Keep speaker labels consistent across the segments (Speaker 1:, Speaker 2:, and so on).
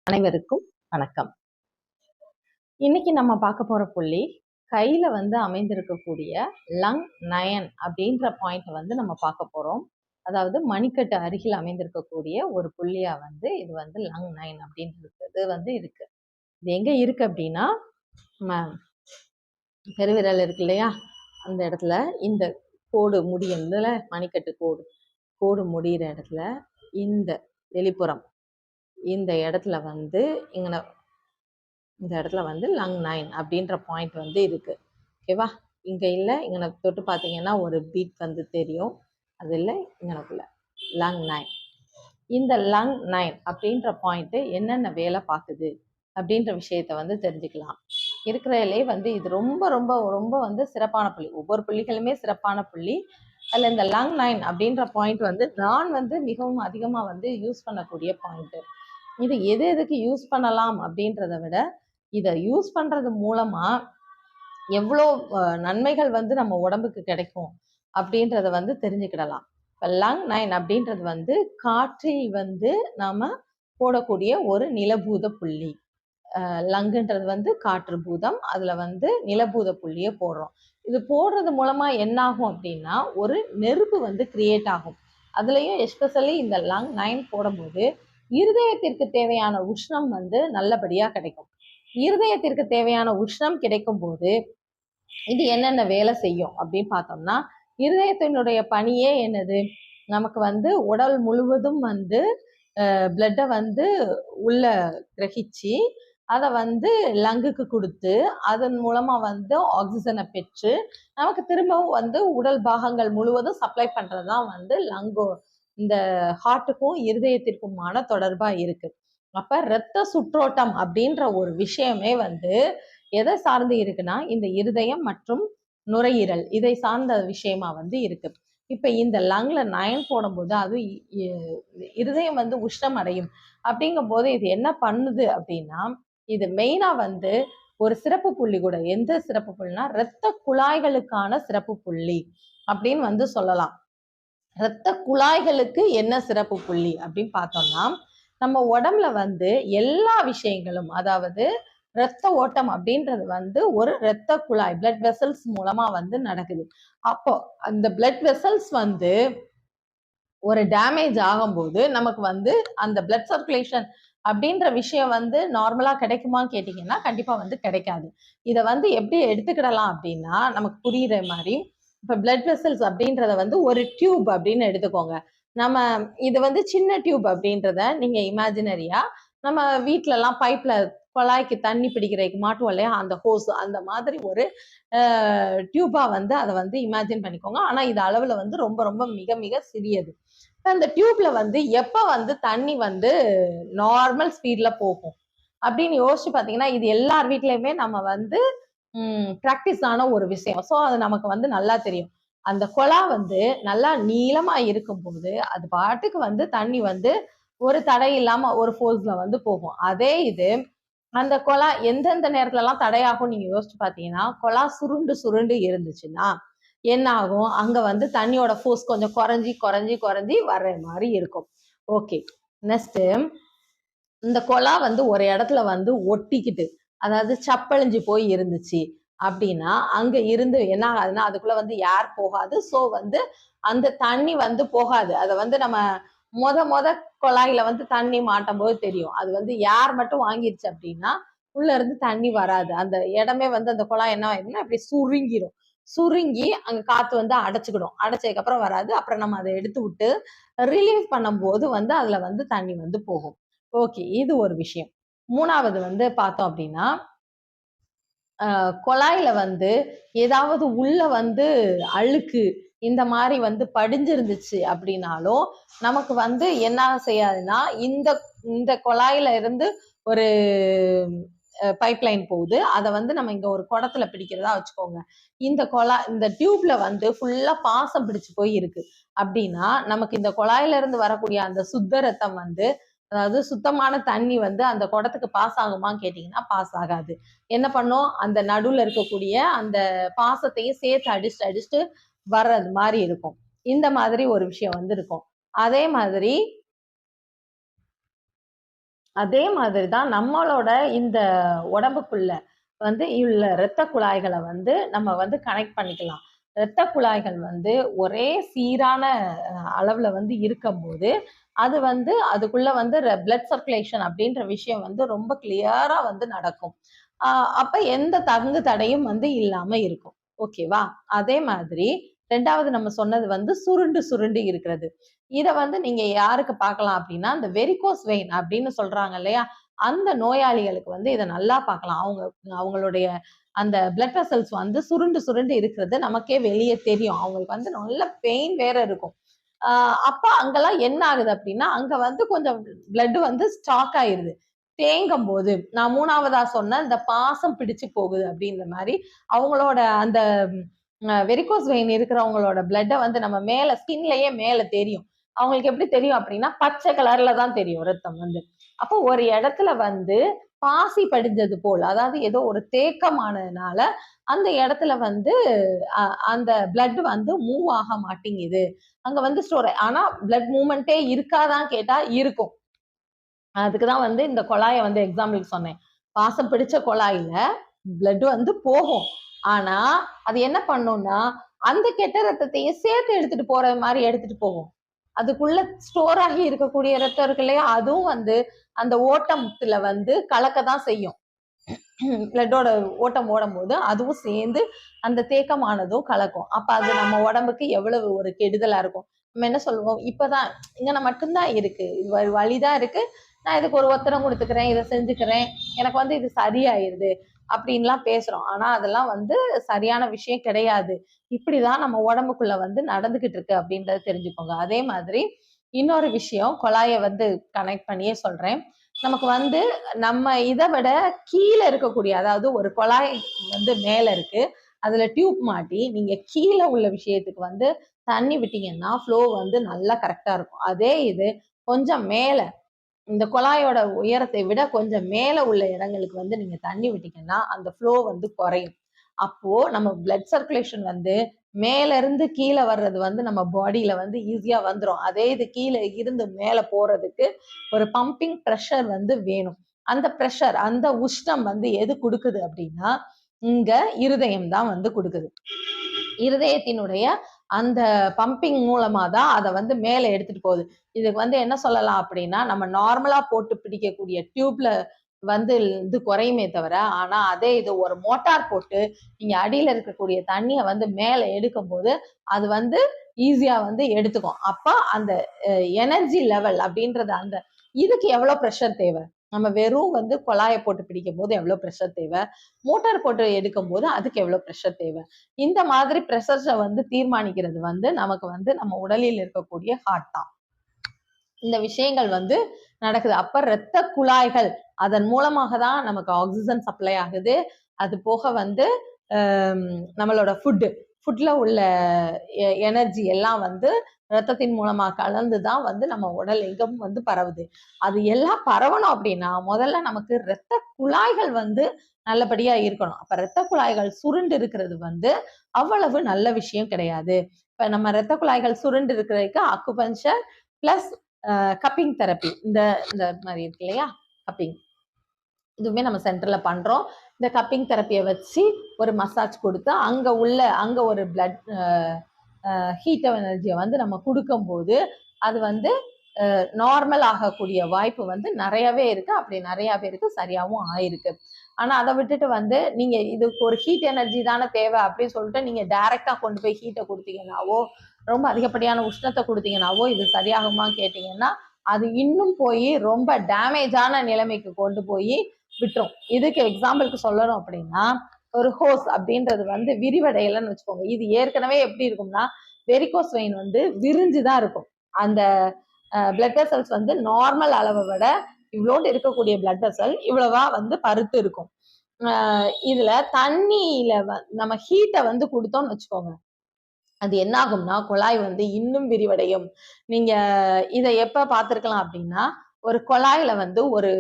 Speaker 1: அனைவருக்கும் வணக்கம். இன்னைக்கு நம்ம பார்க்க போற புள்ளி கையில அமைந்திருக்கக்கூடிய லங் 9 அப்படின்ற பாயிண்ட் நம்ம பார்க்க போறோம். அதாவது மணிக்கட்டு அருகில் அமைந்திருக்கக்கூடிய ஒரு புள்ளியா இது லங் 9 அப்படின்றது இருக்கு. இது எங்க இருக்கு அப்படின்னா பெருவிரல் இருக்கு இல்லையா, அந்த இடத்துல இந்த கோடு முடியுதுல, மணிக்கட்டு கோடு முடிகிற இடத்துல இந்த வெளிப்புறம் இந்த இடத்துல இந்த இடத்துல லங் 9 அப்படின்ற பாயிண்ட் இருக்கு. ஓகேவா? இங்க இல்லை, இங்கே தொட்டு பார்த்தீங்கன்னா ஒரு பீட் தெரியும். அது இல்லை, இங்கனக்குள்ள லங் 9. இந்த லங் 9 அப்படின்ற பாயிண்ட் என்னென்ன வேலை பார்க்குது அப்படின்ற விஷயத்த தெரிஞ்சுக்கலாம். இருக்கிறதுலே இது ரொம்ப ரொம்ப ரொம்ப சிறப்பான புள்ளி. ஒவ்வொரு புள்ளிகளுமே சிறப்பான புள்ளி. அதில் இந்த லங் 9 அப்படின்ற பாயிண்ட் நான் மிகவும் அதிகமாக யூஸ் பண்ணக்கூடிய பாயிண்ட். இது எதுக்கு யூஸ் பண்ணலாம் அப்படின்றத விட, இதை யூஸ் பண்றது மூலமா எவ்வளோ நன்மைகள் நம்ம உடம்புக்கு கிடைக்கும் அப்படின்றத தெரிஞ்சுக்கிடலாம். இப்போ லங் 9 அப்படின்றது காற்றில் நாம போடக்கூடிய ஒரு நிலபூத புள்ளி. லங்குன்றது காற்று பூதம், அதுல நிலபூத புள்ளியை போடுறோம். இது போடுறது மூலமா என்ன ஆகும் அப்படின்னா, ஒரு நெருப்பு கிரியேட் ஆகும். அதுலயும் எஸ்பெஷலி இந்த லங் 9 போடும்போது இருதயத்திற்கு தேவையான உஷ்ணம் நல்லபடியா கிடைக்கும். இருதயத்திற்கு தேவையான உஷ்ணம் கிடைக்கும் போது இது என்னென்ன வேலை செய்யும் அப்படின்னு பார்த்தோம்னா, இருதயத்தினுடைய பணியே என்னது, நமக்கு உடல் முழுவதும் பிளட்டை உள்ள கிரகிச்சு அதை லங்குக்கு கொடுத்து அதன் மூலமா ஆக்சிஜனை பெற்று நமக்கு திரும்பவும் உடல் பாகங்கள் முழுவதும் சப்ளை பண்றதுதான் லங்கோ இந்த ஹார்ட்டுக்கும் இருதயத்திற்குமான தொடர்பா இருக்கு. அப்ப இரத்த சுற்றோட்டம் அப்படின்ற ஒரு விஷயமே எதை சார்ந்து இருக்குன்னா, இந்த இருதயம் மற்றும் நுரையீரல் இதை சார்ந்த விஷயமா இருக்கு. இப்ப இந்த லங்ல 9 போடும்போது அது இருதயம் உஷ்ணம் அடையும். அப்படிங்கும் போது இது என்ன பண்ணுது அப்படின்னா, இது மெயினா ஒரு சிறப்பு புள்ளி கூட. எந்த சிறப்பு புள்ளினா, இரத்த குழாய்களுக்கான சிறப்பு புள்ளி அப்படின்னு சொல்லலாம். இரத்த குழாய்களுக்கு என்ன சிறப்பு புள்ளி அப்படின்னு பார்த்தோம்னா, நம்ம உடம்புல எல்லா விஷயங்களும், அதாவது இரத்த ஓட்டம் அப்படின்றது ஒரு இரத்த குழாய் பிளட் வெசல்ஸ் மூலமா நடக்குது. அப்போ அந்த பிளட் வெசல்ஸ் ஒரு டேமேஜ் ஆகும்போது நமக்கு அந்த பிளட் சர்க்குலேஷன் அப்படின்ற விஷயம் நார்மலா கிடைக்குமான்னு கேட்டீங்கன்னா கண்டிப்பா கிடைக்காது. இதை எப்படி எடுத்துக்கிடலாம் அப்படின்னா, நமக்கு புரியுற மாதிரி, இப்ப பிளட் வெசல்ஸ் அப்படின்றத ஒரு டியூப் அப்படின்னு எடுத்துக்கோங்க. நம்ம இது சின்ன டியூப் அப்படின்றத நீங்க இமேஜினரியா நம்ம வீட்டுல எல்லாம் பைப்ல குழாய்க்கு தண்ணி பிடிக்கிறதுக்கு மாட்டுவோம் இல்லையா, அந்த ஹோஸ், அந்த மாதிரி ஒரு டியூபா அதை இமேஜின் பண்ணிக்கோங்க. ஆனா இது அளவுல ரொம்ப ரொம்ப மிக மிக சிறியது. அந்த டியூப்ல எப்ப தண்ணி நார்மல் ஸ்பீட்ல போகும் அப்படின்னு யோசிச்சு பாத்தீங்கன்னா, இது எல்லார் வீட்லயுமே நம்ம பிராக்டிஸ் ஆன ஒரு விஷயம். ஸோ அது நமக்கு நல்லா தெரியும். அந்த குழா நல்லா நீளமா இருக்கும் போது அது பாட்டுக்கு தண்ணி ஒரு தடை இல்லாம ஒரு ஃபோர்ஸ்ல போகும். அதே இது அந்த குழா எந்தெந்த நேரத்துல எல்லாம் தடையாகும் நீங்க யோசிச்சு பாத்தீங்கன்னா, குழா சுருண்டு சுருண்டு இருந்துச்சுன்னா என்ன ஆகும், அங்க தண்ணியோட ஃபோர்ஸ் கொஞ்சம் குறைஞ்சி குறைஞ்சி குறைஞ்சி வர்ற மாதிரி இருக்கும். ஓகே, நெக்ஸ்ட் இந்த குழா ஒரு இடத்துல ஒட்டிக்கிட்டு, அதாவது சப்பழிஞ்சு போய் இருந்துச்சு அப்படின்னா, அங்க இருந்து என்ன ஆகுதுன்னா, அதுக்குள்ள ஏர் போகாது. ஸோ அந்த தண்ணி போகாது. அதை நம்ம மொத குழாயில தண்ணி மாட்டும் போது தெரியும். அது ஏர் மட்டும் வாங்கிருச்சு அப்படின்னா உள்ள இருந்து தண்ணி வராது. அந்த இடமே அந்த குழாய் என்ன ஆயிடும்னா அப்படி சுருங்கிடும். சுருங்கி அங்க காத்து அடைச்சுக்கிடும். அடைச்சதுக்கு அப்புறம் வராது. அப்புறம் நம்ம அதை எடுத்து விட்டு ரிலீவ் பண்ணும் போது அதுல தண்ணி போகும். ஓகே, இது ஒரு விஷயம். மூணாவது பார்த்தோம் அப்படின்னா, குழாயில ஏதாவது உள்ள அழுக்கு இந்த மாதிரி படிஞ்சிருந்துச்சு அப்படின்னாலும் நமக்கு என்ன செய்யாதுன்னா, இந்த இந்த குழாயில இருந்து ஒரு பைப்லைன் போகுது. அதை நம்ம இங்க ஒரு குடத்துல பிடிக்கிறதா வச்சுக்கோங்க. இந்த டியூப்ல ஃபுல்லா பாசம் பிடிச்சு போய் இருக்கு அப்படின்னா, நமக்கு இந்த குழாயில இருந்து வரக்கூடிய அந்த சுத்த ரத்தம் அதாவது சுத்தமான தண்ணி அந்த குடத்துக்கு பாஸ் ஆகுமான்னு கேட்டீங்கன்னா பாஸ் ஆகாது. என்ன பண்ணும், அந்த நடுவுல இருக்கக்கூடிய அந்த பாசத்தையும் சேர்த்து அடிச்சுட்டு வர்றது மாதிரி இருக்கும். இந்த மாதிரி ஒரு விஷயம் இருக்கும். அதே மாதிரி அதே மாதிரி தான் நம்மளோட இந்த உடம்புக்குள்ள வந்து உள்ள இரத்த குழாய்களை வந்து நம்ம வந்து கனெக்ட் பண்ணிக்கலாம். இரத்த குழாய்கள் வந்து ஒரே சீரான அளவுல வந்து இருக்கும்போது அது வந்து அதுக்குள்ள வந்து பிளட் சர்க்குலேஷன் அப்படின்ற விஷயம் வந்து ரொம்ப கிளியரா வந்து நடக்கும். அப்ப எந்த தங்கு தடையும் வந்து இல்லாம இருக்கும். ஓகேவா? அதே மாதிரி 2வது நம்ம சொன்னது வந்து சுருண்டு சுருண்டு இருக்கிறது. இத வந்து நீங்க யாருக்கு பார்க்கலாம் அப்படின்னா, அந்த வெரிகோஸ் வெயின் அப்படின்னு சொல்றாங்க இல்லையா? அந்த நோயாளிகளுக்கு வந்து இத நல்லா பார்க்கலாம். அவங்களுடைய அந்த பிளட் வெசல்ஸ் வந்து சுருண்டு சுருண்டு இருக்கிறது நமக்கே வெளிய தெரியும். அவங்களுக்கு வந்து நல்ல பெயின் வேற இருக்கும். அப்ப அங்கெல்லாம் என்ன ஆகுது அப்படின்னா, அங்க வந்து கொஞ்சம் பிளட் வந்து ஸ்டாக் ஆயிருது. தேங்கும்போது, நான் 3வதா சொன்ன இந்த பாசம் பிடிச்சு போகுது அப்படின்ற மாரி, அவங்களோட அந்த வெரிகோஸ் வெயின் இருக்கிறவங்களோட பிளட்ட வந்து நம்ம மேல ஸ்கின்லயே மேல தெரியும். அவங்களுக்கு எப்படி தெரியும் அப்படின்னா, பச்சை கலர்ல தான் தெரியும் ரத்தம் வந்து. அப்போ ஒரு இடத்துல வந்து பாசி படிஞ்சது போல், அதாவது ஏதோ ஒரு தேக்கமானதுனால, அந்த இடத்துல வந்து அந்த பிளட் வந்து மூவ் ஆக மாட்டேங்குது. அங்க வந்து ஸ்டோர் ஆனா பிளட் மூவ்மெண்ட்டே இருக்காதான்னு கேட்டா இருக்கும். அதுக்கு தான் வந்து இந்த குழாய வந்து எக்ஸாம்பிளுக்கு சொன்னேன். பாசம் பிடிச்ச குழாயில பிளட் வந்து போகும். ஆனா, அது என்ன பண்ணும்னா, அந்த கெட்ட ரத்தத்தையும் சேர்த்து எடுத்துட்டு போற மாரி எடுத்துட்டு போகும். அதுக்குள்ள ஸ்டோர் ஆகி இருக்கக்கூடிய ரத்தம் இருக்கு இல்லையா? அதுவும் வந்து அந்த ஓட்டத்துல வந்து கலக்க தான் செய்யும். பிளட்டோட ஓட்டம் ஓடும்போது அதுவும் சேர்ந்து அந்த தேக்கமானதும் கலக்கும். அப்ப அது நம்ம உடம்புக்கு எவ்வளவு ஒரு கெடுதலா இருக்கும். நம்ம என்ன சொல்லுவோம், இப்பதான் இங்கன மட்டும்தான் இருக்கு. இது வலிதான் இருக்கு. நான் இதுக்கு ஒரு ஒத்தடம் குடுத்துக்கிறேன், இத செஞ்சுக்கிறேன். எனக்கு வந்து இது சரியாயிருது. அப்படின்லாம் பேசுறோம். ஆனா அதெல்லாம் வந்து சரியான விஷயம் கிடையாது. இப்படிதான் நம்ம உடம்புக்குள்ள வந்து நடந்துகிட்டு இருக்கு அப்படின்றத தெரிஞ்சுக்கோங்க. அதே மாதிரி இன்னொரு விஷயம் குழாய வந்து கனெக்ட் பண்ணியே சொல்றேன். நமக்கு வந்து நம்ம இத விட கீழ இருக்கக்கூடிய அதாவது ஒரு குழாய் வந்து மேல இருக்கு. அதுல டியூப் மாட்டி நீங்க கீழ உள்ள விஷயத்துக்கு வந்து தண்ணி விட்டீங்கன்னா, ஃப்ளோ வந்து நல்லா கரெக்ட்டா இருக்கும். அதே இது கொஞ்சம் மேல இந்த குழாயோட உயரத்தை விட கொஞ்சம் மேல உள்ள இடங்களுக்கு வந்து நீங்க தண்ணி விட்டீங்கன்னா, அந்த ஃப்ளோ வந்து குறையும். அப்போ நம்ம பிளட் சர்க்குலேஷன் வந்து மேல இருந்து கீழ வர்றது வந்து நம்ம பாடியில வந்து ஈஸியா வந்துரும். அதே இது கீழ இருந்து மேல போறதுக்கு ஒரு பம்பிங் பிரஷர் வந்து வேணும். அந்த பிரஷர், அந்த உஷ்ணம் வந்து எது குடுக்குது அப்படின்னா, இங்க இருதயம் தான் வந்து குடுக்குது. இருதயத்தினுடைய அந்த பம்பிங் மூலமா தான் அத வந்து மேல எடுத்துட்டு போகுது. இதுக்கு வந்து என்ன சொல்லலாம் அப்படின்னா, நம்ம நார்மலா போட்டு பிடிக்கக்கூடிய டியூப்ல வந்து இது குறையுமே தவிர, ஆனா அதே இது ஒரு மோட்டார் போட்டு நீங்க அடியில இருக்கக்கூடிய தண்ணிய வந்து மேல எடுக்கும்போது, அது வந்து ஈஸியா வந்து எடுத்துக்கும். அப்ப அந்த எனர்ஜி லெவல் அப்படின்றது அந்த இதுக்கு எவ்வளோ பிரஷர் தேவை? நம்ம வெறும் வந்து குழாய போட்டு பிடிக்கும்போது எவ்வளோ பிரஷர் தேவை? மோட்டார் போட்டு எடுக்கும்போது அதுக்கு எவ்வளோ பிரஷர் தேவை? இந்த மாதிரி பிரஷர்ஸ வந்து தீர்மானிக்கிறது வந்து நமக்கு வந்து நம்ம உடலில் இருக்கக்கூடிய ஹார்ட் தான். இந்த விஷயங்கள் வந்து நடக்குது. அப்ப இரத்த குழாய்கள் அதன் மூலமாக தான் நமக்கு ஆக்ஸிஜன் சப்ளை ஆகுது. அது போக வந்து நம்மளோட ஃபுட்ல உள்ள எனர்ஜி எல்லாம் வந்து ரத்தத்தின் மூலமா கலந்து தான் வந்து நம்ம உடல் எங்கும் வந்து பரவுது. அது எல்லாம் பரவணும் அப்படின்னா, முதல்ல நமக்கு இரத்த குழாய்கள் வந்து நல்லபடியா இருக்கணும். அப்ப இரத்த குழாய்கள் சுருண்டு இருக்கிறது வந்து அவ்வளவு நல்ல விஷயம் கிடையாது. இப்ப நம்ம இரத்த குழாய்கள் சுருண்டு இருக்கிறதுக்கு அக்குபஞ்சர் பிளஸ் கப்பிங் தெரப்பி இந்த இந்த மாதிரி இருக்கு இல்லையா? கப்பிங். இதுவுமே நம்ம சென்டர்ல பண்றோம். இந்த கப்பிங் தெரப்பிய வச்சு ஒரு மசாஜ் குடுத்து, அங்க ஒரு பிளட் ஹீட் எனர்ஜிய வந்து நம்ம குடுக்கும்போது, அது வந்து நார்மல் ஆகக்கூடிய வாய்ப்பு வந்து நெறையவே இருக்கு. அப்படி நெறைய பேருக்கு சரியாவும் ஆயிருக்கு. ஆனா அத விட்டுட்டு வந்து, நீங்க இதுக்கு ஒரு ஹீட் எனர்ஜி தானே தேவை அப்படின்னு சொல்லிட்டு நீங்க டைரக்ட்டா கொண்டு போய் ஹீட்ட குடுத்தீங்கன்னாவோ, ரொம்ப அதிகப்படியான உஷ்ணத்த குடுத்தீங்கன்னாவோ, இது சரியாகுமான்னு கேட்டீங்கன்னா, அது இன்னும் போயி ரொம்ப டேமேஜான நிலைமைக்கு கொண்டு போயி விட்டுரும். இதுக்கு எக்ஸாம்பிளுக்கு சொல்லணும் அப்படின்னா, ஒரு ஹோஸ் அப்படின்றது வந்து விரிவடையலைன்னு வச்சுக்கோங்க. இது ஏற்கனவே எப்படி இருக்கும்னா, வெரிகோஸ் வெயின் வந்து விரிஞ்சு தான் இருக்கும். அந்த பிளட் வெசல்ஸ் வந்து நார்மல் அளவை விட இவ்வளோண்டு இருக்கக்கூடிய பிளட் வெசல் இவ்வளவா வந்து பருத்து இருக்கும். இதுல தண்ணியில நம்ம ஹீட்ட வந்து கொடுத்தோம்னு வச்சுக்கோங்க, அது என்ன ஆகும்னா குழாய் வந்து இன்னும் விரிவடையும். நீங்க இத எப்ப பார்த்திருக்கலாம் அப்படின்னா, ஒரு குழாயில வந்து ஒரு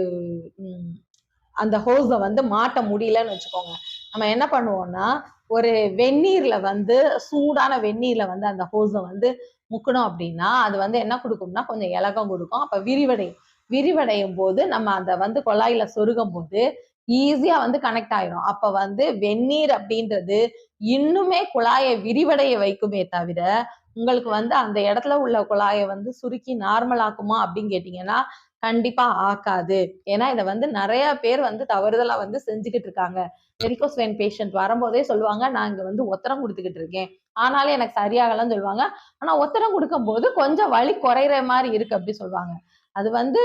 Speaker 1: அந்த ஹோஸ வந்து மாட்ட முடியலன்னு வச்சுக்கோங்க. நம்ம என்ன பண்ணுவோம்னா, ஒரு வெந்நீர்ல வந்து சூடான வெந்நீர்ல வந்து அந்த ஹோஸ வந்து முக்குனோம் அப்படின்னா, அது வந்து என்ன குடுக்கும்னா, கொஞ்சம் இளக்கம் குடுக்கும். அப்ப விரிவடையும். விரிவடையும் போது நம்ம அதை வந்து குழாயில சொருகும் போது ஈஸியா வந்து கனெக்ட் ஆயிரும். அப்ப வந்து வெந்நீர் அப்படின்றது இன்னுமே குழாயை விரிவடைய வைக்குமே தவிர உங்களுக்கு வந்து அந்த இடத்துல உள்ள குழாயை வந்து சுருக்கி நார்மல் ஆக்குமா அப்படின்னு கேட்டீங்கன்னா கண்டிப்பா ஆக்காது. ஏன்னா இதை வந்து நிறைய பேர் வந்து தவறுதலா வந்து செஞ்சுக்கிட்டு இருக்காங்க. வெரிகோஸ் வெயின் பேஷண்ட் வரும்போதே சொல்லுவாங்க, நான் இங்க வந்து ஒத்தடம் கொடுத்துக்கிட்டு இருக்கேன், ஆனாலும் எனக்கு சரியாகலன்னு சொல்லுவாங்க. ஆனா ஒத்தடம் கொடுக்கும் போது கொஞ்சம் வலி குறையிற மாதிரி இருக்கு அப்படி சொல்லுவாங்க. அது வந்து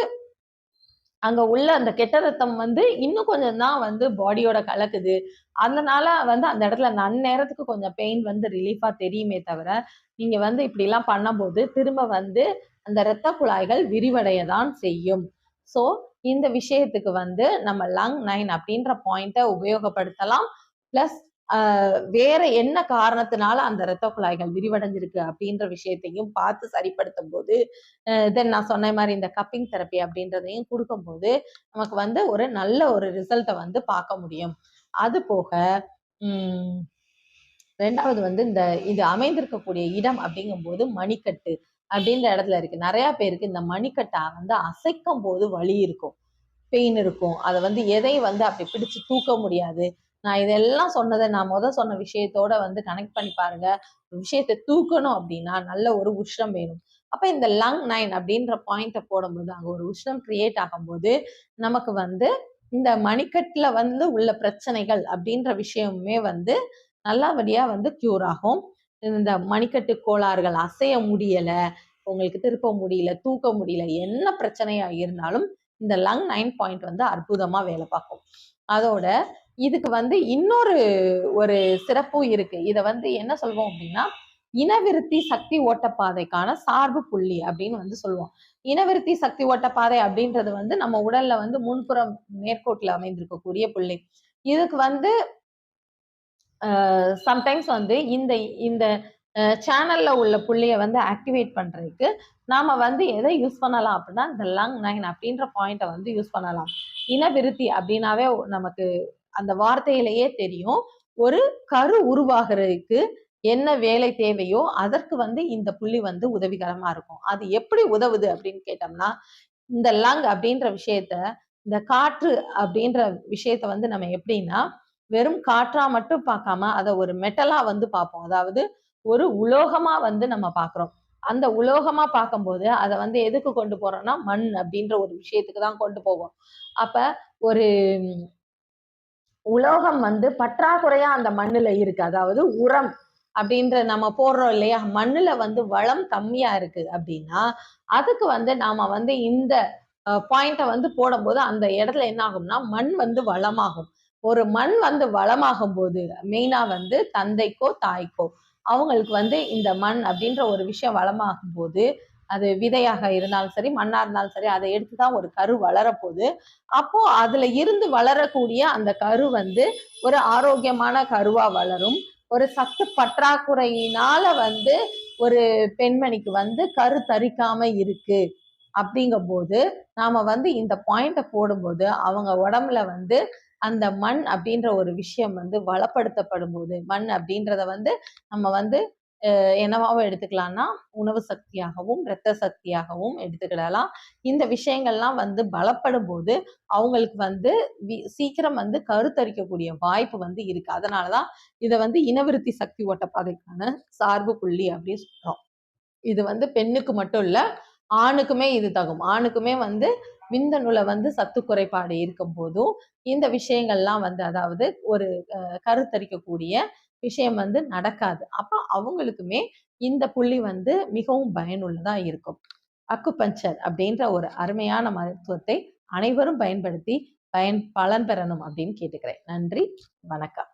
Speaker 1: அங்க உள்ள அந்த கெட்ட ரத்தம் வந்து இன்னும் கொஞ்சம் தான் வந்து பாடியோட கலக்குது. அதனால வந்து அந்த இடத்துல நன்னேரத்துக்கு கொஞ்சம் பெயின் வந்து ரிலீஃபா தெரியுமே தவிர, நீங்க வந்து இப்படிலாம் பண்ணும்போது திரும்ப வந்து அந்த இரத்த குழாய்கள் விரிவடைய தான் செய்யும். ஸோ இந்த விஷயத்துக்கு வந்து நம்ம லங் 9 அப்படின்ற பாயிண்ட்ட உபயோகப்படுத்தலாம். பிளஸ் வேற என்ன காரணத்தினால அந்த இரத்த குழாய்கள் விரிவடைஞ்சிருக்கு அப்படின்ற விஷயத்தையும் பார்த்து சரிப்படுத்தும் போது தென் நான் சொன்ன மாதிரி இந்த கப்பிங் தெரப்பி அப்படின்றதையும் கொடுக்கும்போது நமக்கு வந்து ஒரு நல்ல ஒரு ரிசல்ட்டை வந்து பார்க்க முடியும். அது போக ரெண்டாவது வந்து இது அமைந்திருக்கக்கூடிய இடம் அப்படிங்கும்போது மணிக்கட்டு அப்படின்ற இடத்துல இருக்கு. நிறைய பேருக்கு இந்த மணிக்கட்டை வந்து அசைக்கும் போது வலி இருக்கும், பெயின் இருக்கும். அதை வந்து எதையும் வந்து அப்படி பிடிச்சு தூக்க முடியாது. நான் இதெல்லாம் சொன்னதை நான் சொன்ன விஷயத்தோட வந்து கனெக்ட் பண்ணி பாருங்க. விஷயத்தை தூக்கணும் அப்படின்னா நல்ல ஒரு உஷ்ணம் வேணும். அப்ப இந்த லங் 9 அப்படின்ற பாயிண்ட போடும்போது அங்க ஒரு உஷ்ணம் கிரியேட் ஆகும்போது நமக்கு வந்து இந்த மணிக்கட்டுல வந்து உள்ள பிரச்சனைகள் அப்படின்ற விஷயமுமே வந்து நல்லபடியா வந்து கியூர் ஆகும். இந்த மணிக்கட்டு கோளாறுகள் அசைய முடியல, உங்களுக்கு திருப்ப முடியல, தூக்க முடியல, என்ன பிரச்சனையா இருந்தாலும் இந்த லங் 9 பாயிண்ட் வந்து அற்புதமா வேலை பார்க்கும். அதோட இதுக்கு வந்து இன்னொரு ஒரு சிறப்பும் இருக்கு. இதை வந்து என்ன சொல்வோம் அப்படின்னா இனவிருத்தி சக்தி ஓட்டப்பாதைக்கான சார்பு புள்ளி அப்படின்னு வந்து சொல்லுவோம். இனவிருத்தி சக்தி ஓட்டப்பாதை அப்படின்றது வந்து நம்ம உடல்ல வந்து முன்புறம் நேர்கோட்டில் அமைந்திருக்கக்கூடிய புள்ளி. இதுக்கு வந்து சம்டைம்ஸ் வந்து இந்த இந்த சேனல்ல உள்ள புள்ளியை வந்து ஆக்டிவேட் பண்றதுக்கு நாம வந்து எதை யூஸ் பண்ணலாம் அப்படின்னா இந்த லங் 9 அப்படின்ற பாயிண்ட்டை வந்து யூஸ் பண்ணலாம். இனவிருத்தி அப்படின்னாவே நமக்கு அந்த வார்த்தையிலேயே தெரியும். ஒரு கரு உருவாகிறதுக்கு என்ன வேலை தேவையோ அதற்கு வந்து இந்த புள்ளி வந்து உதவிகரமா இருக்கும். அது எப்படி உதவுது அப்படின்னு கேட்டோம்னா இந்த லங் அப்படின்ற விஷயத்த, இந்த காற்று அப்படின்ற விஷயத்த வந்து நம்ம எப்படின்னா வெறும் காற்றா மட்டும் பார்க்காம அதை ஒரு மெட்டலா வந்து பார்ப்போம். அதாவது ஒரு உலோகமா வந்து நம்ம பார்க்கிறோம். அந்த உலோகமா பார்க்கும்போது அதை வந்து எதுக்கு கொண்டு போறோம்னா மண் அப்படின்ற ஒரு விஷயத்துக்கு தான் கொண்டு போவோம். அப்ப ஒரு உலோகம் வந்து பற்றாக்குறையா அந்த மண்ணுல இருக்கு. அதாவது உரம் அப்படின்ற நம்ம போடுறோம் இல்லையா, மண்ணுல வந்து வளம் கம்மியா இருக்கு அப்படின்னா அதுக்கு வந்து நாம வந்து இந்த பாயிண்ட வந்து போடும்போது அந்த இடத்துல என்ன ஆகும்னா மண் வந்து வளமாகும். ஒரு மண் வந்து வளமாகும் போது மெயினா வந்து தந்தைக்கோ தாய்க்கோ அவங்களுக்கு வந்து இந்த மண் அப்படின்ற ஒரு விஷயம் வளமாகும் போது அது விதையாக இருந்தாலும் சரி மண்ணா இருந்தாலும் சரி அதை எடுத்துதான் ஒரு கரு வளரப்போகுது. அப்போ அதுல இருந்து வளரக்கூடிய அந்த கரு வந்து ஒரு ஆரோக்கியமான கருவா வளரும். ஒரு சத்து பற்றாக்குறையினால வந்து ஒரு பெண்மணிக்கு வந்து கரு தரிக்காம இருக்கு அப்படிங்கும் போது நாம வந்து இந்த பாயிண்ட போடும்போது அவங்க உடம்புல வந்து அந்த மண் அப்படின்ற ஒரு விஷயம் வந்து வளப்படுத்தப்படும் போது மண் அப்படின்றத வந்து நம்ம வந்து என்னவாவும் எடுத்துக்கலாம்னா உணவு சக்தியாகவும் இரத்த சக்தியாகவும் எடுத்துக்கிடலாம். இந்த விஷயங்கள்லாம் வந்து பலப்படும் போது அவங்களுக்கு வந்து சீக்கிரம் வந்து கருத்தரிக்கக்கூடிய வாய்ப்பு வந்து இருக்கு. அதனாலதான் இதை வந்து இனவிருத்தி சக்தி ஓட்டப்பாதைக்கான சார்பு புள்ளி அப்படின்னு சொல்றோம். இது வந்து பெண்ணுக்கு மட்டும் இல்ல, ஆணுக்குமே இது தகும். ஆணுக்குமே வந்து விந்தணுல வந்து சத்து குறைபாடு இருக்கும் போதும் இந்த விஷயங்கள்லாம் வந்து அதாவது ஒரு கருத்தரிக்கக்கூடிய விஷயம் வந்து நடக்காது. அப்ப அவங்களுக்குமே இந்த புள்ளி வந்து மிகவும் பயனுள்ளதா இருக்கும். அக்குபஞ்சர் அப்படின்ற ஒரு அருமையான மருத்துவத்தை அனைவரும் பயன்படுத்தி பலன் பெறணும் அப்படின்னு கேட்டுக்கிறேன். நன்றி, வணக்கம்.